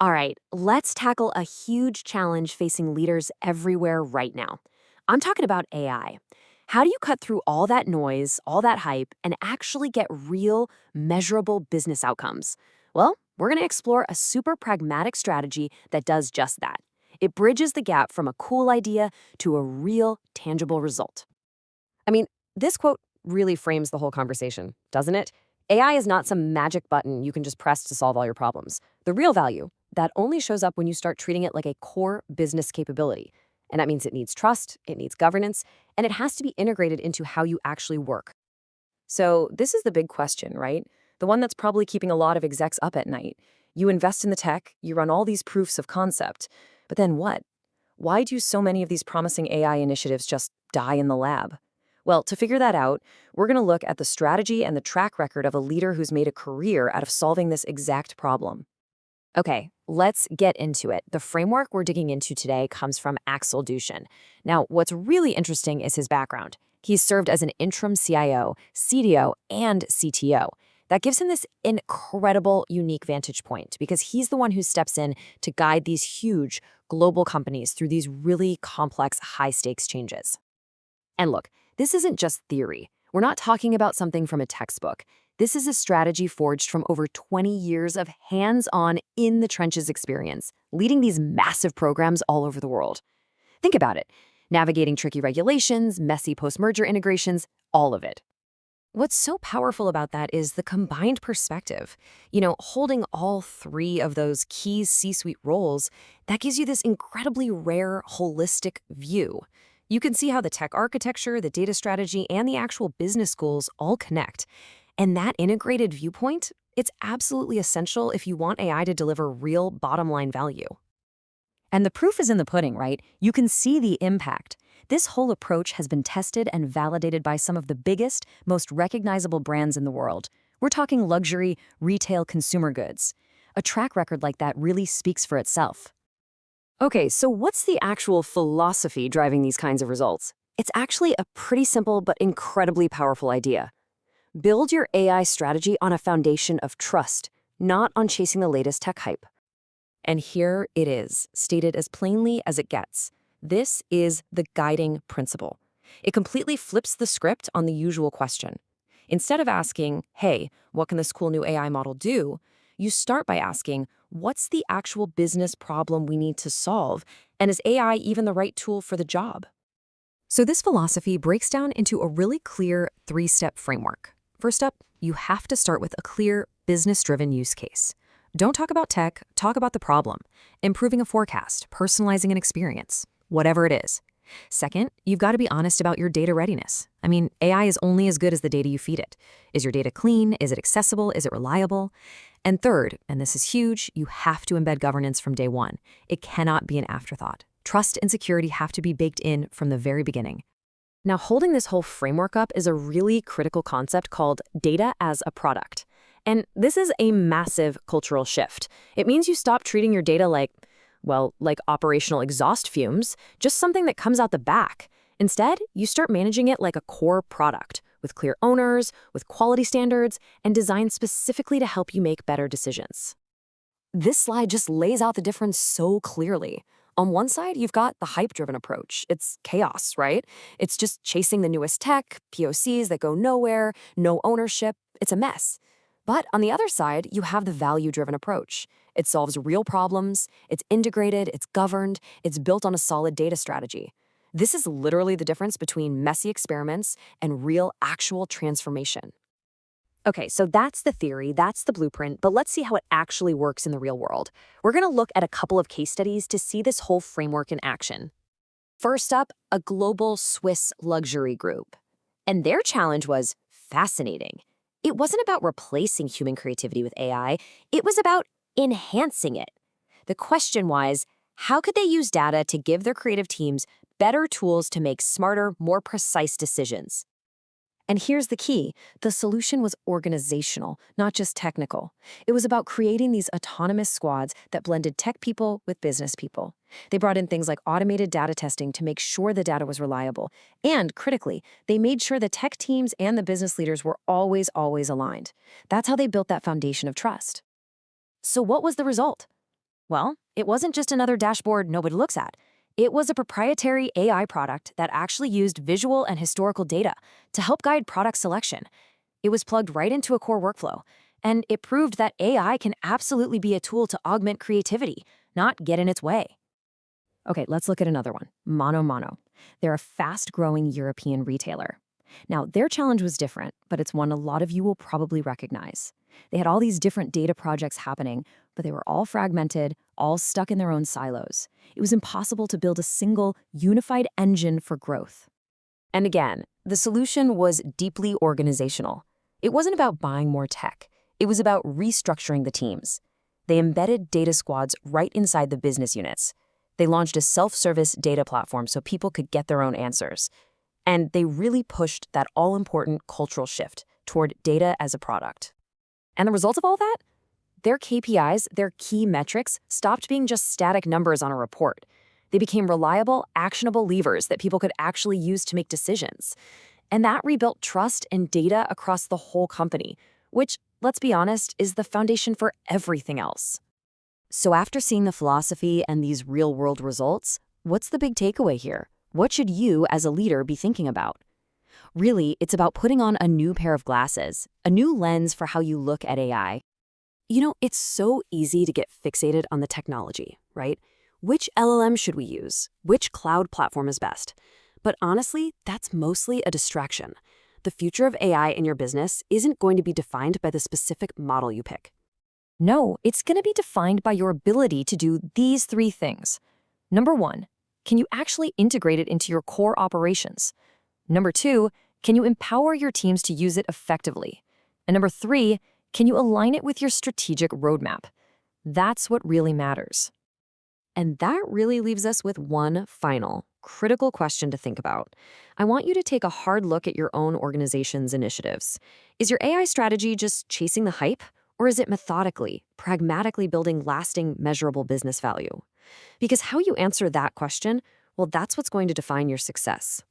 All right, let's tackle a huge challenge facing leaders everywhere right now. I'm talking about AI. How do you cut through all that noise, all that hype, and actually get real, measurable business outcomes? Well, we're going to explore a super pragmatic strategy that does just that. It bridges the gap from a cool idea to a real, tangible result. I mean, this quote really frames the whole conversation, doesn't it? AI is not some magic button you can just press to solve all your problems. The real value, that only shows up when you start treating it like a core business capability. And that means it needs trust, it needs governance, and it has to be integrated into how you actually work. So, this is the big question, right? The one that's probably keeping a lot of execs up at night. You invest in the tech, you run all these proofs of concept, but then what? Why do so many of these promising AI initiatives just die in the lab? Well, to figure that out, we're going to look at the strategy and the track record of a leader who's made a career out of solving this exact problem. Okay, let's get into it. The framework we're digging into today comes from Axel Douchin. Now, what's really interesting is his background. He's served as an interim CIO, CDO, and CTO. That gives him this incredible, unique vantage point because he's the one who steps in to guide these huge global companies through these really complex, high-stakes changes. And look, this isn't just theory. We're not talking about something from a textbook. This is a strategy forged from over 20 years of hands-on, in-the-trenches experience, leading these massive programs all over the world. Think about it. Navigating tricky regulations, messy post-merger integrations, all of it. What's so powerful about that is the combined perspective. Holding all three of those key C-suite roles, that gives you this incredibly rare, holistic view. You can see how the tech architecture, the data strategy, and the actual business goals all connect. And that integrated viewpoint, it's absolutely essential if you want AI to deliver real bottom-line value. And the proof is in the pudding, right? You can see the impact. This whole approach has been tested and validated by some of the biggest, most recognizable brands in the world. We're talking luxury, retail consumer goods. A track record like that really speaks for itself. Okay, so what's the actual philosophy driving these kinds of results? It's actually a pretty simple but incredibly powerful idea. Build your AI strategy on a foundation of trust, not on chasing the latest tech hype. And here it is, stated as plainly as it gets. This is the guiding principle. It completely flips the script on the usual question. Instead of asking, hey, what can this cool new AI model do? You start by asking, what's the actual business problem we need to solve? And is AI even the right tool for the job? So this philosophy breaks down into a really clear three-step framework. First up, you have to start with a clear, business-driven use case. Don't talk about tech, talk about the problem. Improving a forecast, personalizing an experience, whatever it is. Second, you've got to be honest about your data readiness. AI is only as good as the data you feed it. Is your data clean? Is it accessible? Is it reliable? And third, and this is huge, you have to embed governance from day one. It cannot be an afterthought. Trust and security have to be baked in from the very beginning. Now, holding this whole framework up is a really critical concept called data as a product. And this is a massive cultural shift. It means you stop treating your data like operational exhaust fumes, just something that comes out the back. Instead, you start managing it like a core product, with clear owners, with quality standards, and designed specifically to help you make better decisions. This slide just lays out the difference so clearly. On one side, you've got the hype-driven approach. It's chaos, right? It's just chasing the newest tech, POCs that go nowhere, no ownership. It's a mess. But on the other side, you have the value-driven approach. It solves real problems, it's integrated, it's governed, it's built on a solid data strategy. This is literally the difference between messy experiments and real, actual transformation. Okay, so that's the theory, that's the blueprint, but let's see how it actually works in the real world. We're going to look at a couple of case studies to see this whole framework in action. First up, a global Swiss luxury group. And their challenge was fascinating. It wasn't about replacing human creativity with AI, it was about enhancing it. The question was, how could they use data to give their creative teams better tools to make smarter, more precise decisions? And here's the key. The solution was organizational, not just technical. It was about creating these autonomous squads that blended tech people with business people. They brought in things like automated data testing to make sure the data was reliable. And critically, they made sure the tech teams and the business leaders were always aligned. That's how they built that foundation of trust. So what was the result? Well, it wasn't just another dashboard nobody looks at. It was a proprietary AI product that actually used visual and historical data to help guide product selection. It was plugged right into a core workflow, and it proved that AI can absolutely be a tool to augment creativity, not get in its way. Okay, let's look at another one, Mono Mono. They're a fast-growing European retailer. Now, their challenge was different, but it's one a lot of you will probably recognize. They had all these different data projects happening, but they were all fragmented, all stuck in their own silos. It was impossible to build a single, unified engine for growth. And again, the solution was deeply organizational. It wasn't about buying more tech. It was about restructuring the teams. They embedded data squads right inside the business units. They launched a self-service data platform so people could get their own answers. And they really pushed that all-important cultural shift toward data as a product. And the result of all that? Their KPIs, their key metrics, stopped being just static numbers on a report. They became reliable, actionable levers that people could actually use to make decisions. And that rebuilt trust and data across the whole company, which, let's be honest, is the foundation for everything else. So after seeing the philosophy and these real-world results, what's the big takeaway here? What should you, as a leader, be thinking about? Really, it's about putting on a new pair of glasses, a new lens for how you look at AI. You know, it's so easy to get fixated on the technology, right? Which LLM should we use? Which cloud platform is best? But honestly, that's mostly a distraction. The future of AI in your business isn't going to be defined by the specific model you pick. No, it's going to be defined by your ability to do these three things. Number one, can you actually integrate it into your core operations? Number two, can you empower your teams to use it effectively? And number three, can you align it with your strategic roadmap? That's what really matters. And that really leaves us with one final, critical question to think about. I want you to take a hard look at your own organization's initiatives. Is your AI strategy just chasing the hype? Or is it methodically, pragmatically building lasting, measurable business value? Because how you answer that question, well, that's what's going to define your success.